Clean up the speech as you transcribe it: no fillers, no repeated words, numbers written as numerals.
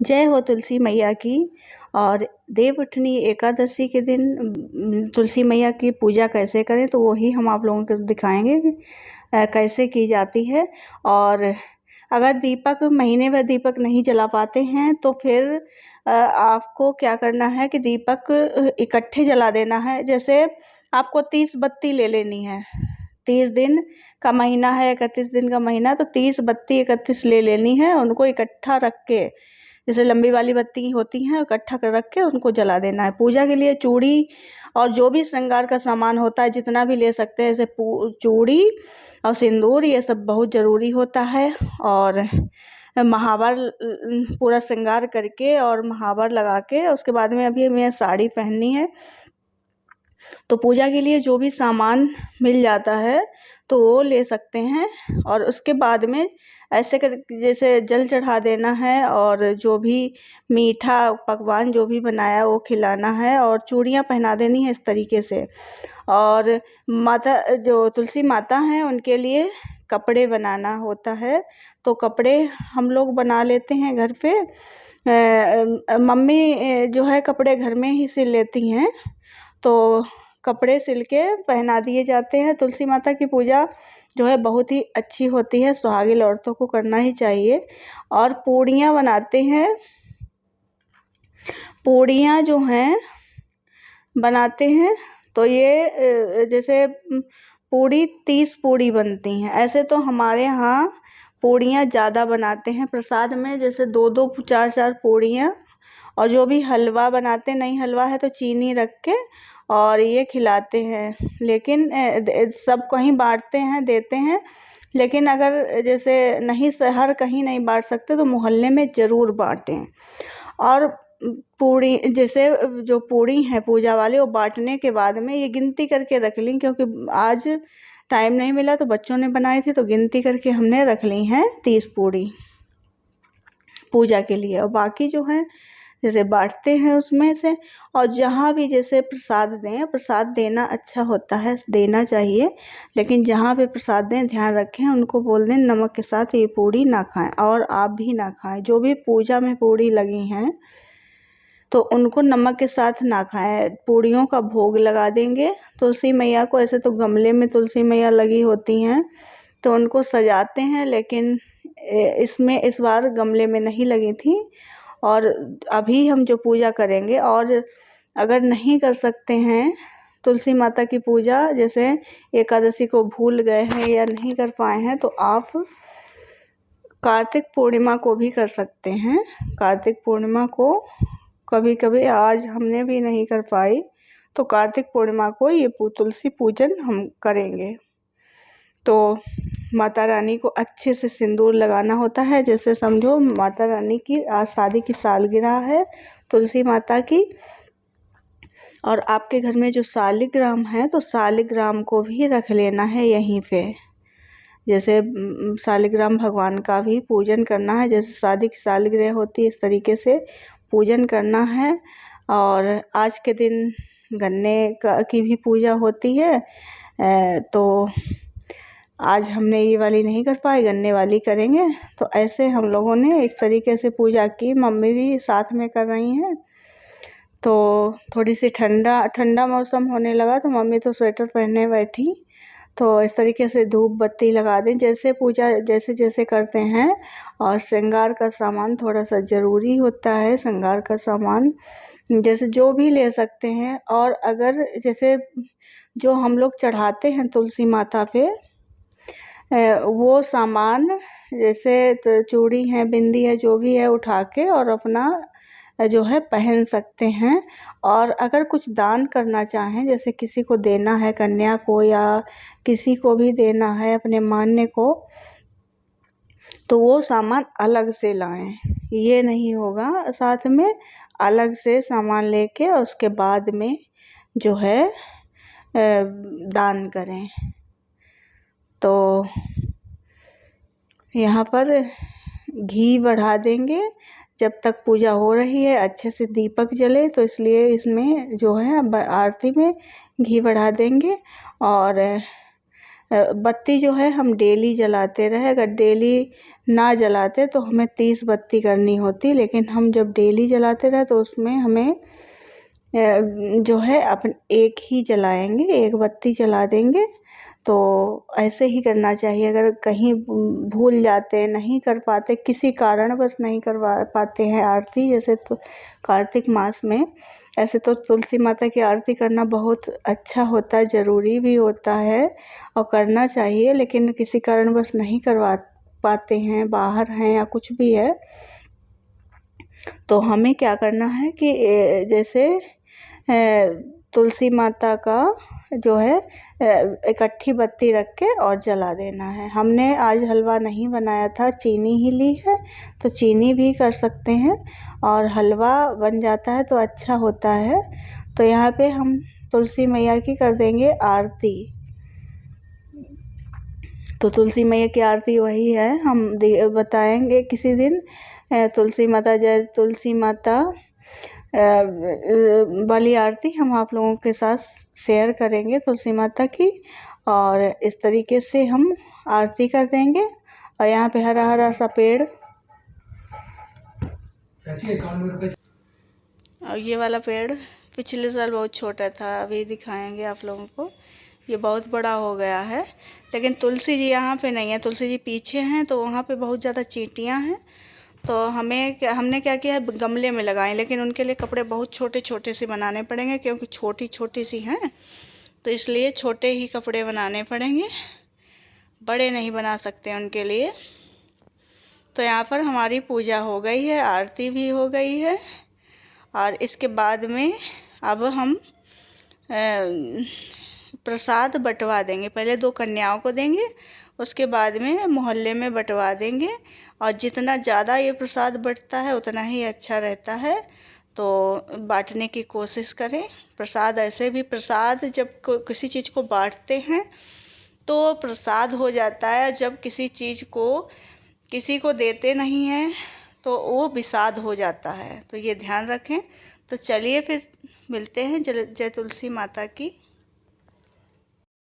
जय हो तुलसी मैया की। और देवउठनी एकादशी के दिन तुलसी मैया की पूजा कैसे करें, तो वही हम आप लोगों को दिखाएंगे कि कैसे की जाती है। और अगर दीपक महीने भर दीपक नहीं जला पाते हैं तो फिर आपको क्या करना है कि दीपक इकट्ठे जला देना है। जैसे आपको 30 बत्ती ले लेनी है। 30 दिन का महीना है, 31 दिन का महीना, तो 30 बत्ती 31 ले लेनी है। उनको इकट्ठा रख के, जैसे लंबी वाली बत्ती होती हैं, इकट्ठा कर रख के उनको जला देना है। पूजा के लिए चूड़ी और जो भी श्रृंगार का सामान होता है जितना भी ले सकते हैं, जैसे चूड़ी और सिंदूर, ये सब बहुत ज़रूरी होता है। और महावर पूरा श्रृंगार करके और महावर लगा के उसके बाद में अभी हमें साड़ी पहननी है। तो पूजा के लिए जो भी सामान मिल जाता है तो वो ले सकते हैं। और उसके बाद में ऐसे कर जैसे जल चढ़ा देना है और जो भी मीठा पकवान जो भी बनाया वो खिलाना है और चूड़ियाँ पहना देनी है इस तरीके से। और माता जो तुलसी माता हैं उनके लिए कपड़े बनाना होता है। तो कपड़े हम लोग बना लेते हैं घर पे। मम्मी जो है कपड़े घर में ही सिल लेती हैं, तो कपड़े सिल के पहना दिए जाते हैं। तुलसी माता की पूजा जो है बहुत ही अच्छी होती है, सुहागिन औरतों को करना ही चाहिए। और पूड़ियाँ बनाते हैं। पूड़ियाँ जो हैं बनाते हैं तो ये जैसे पूड़ी 30 पूड़ी बनती हैं। ऐसे तो हमारे यहाँ पूड़ियाँ ज़्यादा बनाते हैं प्रसाद में, जैसे 2-2 4-4 पूड़ियाँ। और जो भी हलवा बनाते, नहीं हलवा है तो चीनी रख के और ये खिलाते हैं। लेकिन सब कहीं बांटते हैं, देते हैं। लेकिन अगर जैसे नहीं हर कहीं नहीं बांट सकते तो मोहल्ले में ज़रूर बांटें। और पूड़ी जैसे जो पूड़ी है पूजा वाले, वो बांटने के बाद में ये गिनती करके रख ली, क्योंकि आज टाइम नहीं मिला तो बच्चों ने बनाई थी, तो गिनती करके हमने रख ली हैं 30 पूड़ी पूजा के लिए। और बाकी जो है जैसे बांटते हैं उसमें से। और जहाँ भी जैसे प्रसाद दें, प्रसाद देना अच्छा होता है, देना चाहिए। लेकिन जहाँ भी प्रसाद दें ध्यान रखें, उनको बोल दें नमक के साथ ये पूड़ी ना खाएं और आप भी ना खाएं। जो भी पूजा में पूड़ी लगी हैं तो उनको नमक के साथ ना खाएं। पूड़ियों का भोग लगा देंगे तुलसी मैया को। ऐसे तो गमले में तुलसी मैया लगी होती हैं तो उनको सजाते हैं, लेकिन इसमें इस बार गमले में नहीं लगी थी। और अभी हम जो पूजा करेंगे, और अगर नहीं कर सकते हैं तुलसी माता की पूजा, जैसे एकादशी को भूल गए हैं या नहीं कर पाए हैं, तो आप कार्तिक पूर्णिमा को भी कर सकते हैं। कार्तिक पूर्णिमा को कभी कभी आज हमने भी नहीं कर पाई, तो कार्तिक पूर्णिमा को ये तुलसी पूजन हम करेंगे। तो माता रानी को अच्छे से सिंदूर लगाना होता है। जैसे समझो माता रानी की आज शादी की सालगिरह है तुलसी माता की, और आपके घर में जो शालिग्राम है तो शालिग्राम को भी रख लेना है यहीं पे। जैसे शालिग्राम भगवान का भी पूजन करना है, जैसे शादी की सालगिरह होती है इस तरीके से पूजन करना है। और आज के दिन गन्ने की भी पूजा होती है। तो आज हमने ये वाली नहीं कर पाए, गन्ने वाली करेंगे। तो ऐसे हम लोगों ने इस तरीके से पूजा की, मम्मी भी साथ में कर रही हैं। तो थोड़ी सी ठंडा मौसम होने लगा तो मम्मी तो स्वेटर पहने बैठी। तो इस तरीके से धूप बत्ती लगा दें, जैसे पूजा जैसे जैसे करते हैं। और श्रृंगार का सामान थोड़ा सा ज़रूरी होता है, श्रृंगार का सामान जैसे जो भी ले सकते हैं। और अगर जैसे जो हम लोग चढ़ाते हैं तुलसी माता पे, वो सामान जैसे तो चूड़ी है, बिंदी है, जो भी है उठा के और अपना जो है पहन सकते हैं। और अगर कुछ दान करना चाहें, जैसे किसी को देना है, कन्या को या किसी को भी देना है अपने मान्य को, तो वो सामान अलग से लाएं। ये नहीं होगा, साथ में अलग से सामान लेके और उसके बाद में जो है दान करें। तो यहाँ पर घी बढ़ा देंगे जब तक पूजा हो रही है, अच्छे से दीपक जले, तो इसलिए इसमें जो है आरती में घी बढ़ा देंगे। और बत्ती जो है हम डेली जलाते रहे। अगर डेली ना जलाते तो हमें 30 बत्ती करनी होती, लेकिन हम जब डेली जलाते रहे तो उसमें हमें जो है अपन एक ही जलाएंगे, एक बत्ती जला देंगे। तो ऐसे ही करना चाहिए। अगर कहीं भूल जाते, नहीं कर पाते, किसी कारणवश नहीं करवा पाते हैं आरती, जैसे तो कार्तिक मास में, ऐसे तो तुलसी माता की आरती करना बहुत अच्छा होता है, ज़रूरी भी होता है और करना चाहिए। लेकिन किसी कारणवश नहीं करवा पाते हैं, बाहर हैं या कुछ भी है, तो हमें क्या करना है कि जैसे तुलसी माता का जो है इकट्ठी बत्ती रख के और जला देना है। हमने आज हलवा नहीं बनाया था, चीनी ही ली है, तो चीनी भी कर सकते हैं और हलवा बन जाता है तो अच्छा होता है। तो यहाँ पे हम तुलसी मैया की कर देंगे आरती। तो तुलसी मैया की आरती वही है, हम बताएंगे किसी दिन। तुलसी माता, जय तुलसी माता वाली आरती हम आप लोगों के साथ शेयर करेंगे तुलसी माता की। और इस तरीके से हम आरती कर देंगे। और यहाँ पे हरा हरा सा पेड़, और ये वाला पेड़ पिछले साल बहुत छोटा था, अभी दिखाएंगे आप लोगों को। ये बहुत बड़ा हो गया है, लेकिन तुलसी जी यहाँ पे नहीं है, तुलसी जी पीछे हैं, तो वहाँ पे बहुत ज़्यादा चींटियाँ हैं। तो हमने क्या किया है, गमले में लगाए, लेकिन उनके लिए कपड़े बहुत छोटे छोटे से बनाने पड़ेंगे, क्योंकि छोटी छोटी सी हैं, तो इसलिए छोटे ही कपड़े बनाने पड़ेंगे, बड़े नहीं बना सकते उनके लिए। तो यहाँ पर हमारी पूजा हो गई है, आरती भी हो गई है। और इसके बाद में अब हम प्रसाद बंटवा देंगे। पहले 2 कन्याओं को देंगे, उसके बाद में मोहल्ले में बंटवा देंगे। और जितना ज़्यादा ये प्रसाद बंटता है उतना ही अच्छा रहता है, तो बांटने की कोशिश करें। प्रसाद ऐसे भी, प्रसाद जब किसी चीज़ को बांटते हैं तो प्रसाद हो जाता है, जब किसी चीज़ को किसी को देते नहीं हैं तो वो विषाद हो जाता है। तो ये ध्यान रखें। तो चलिए फिर मिलते हैं। जय तुलसी माता की।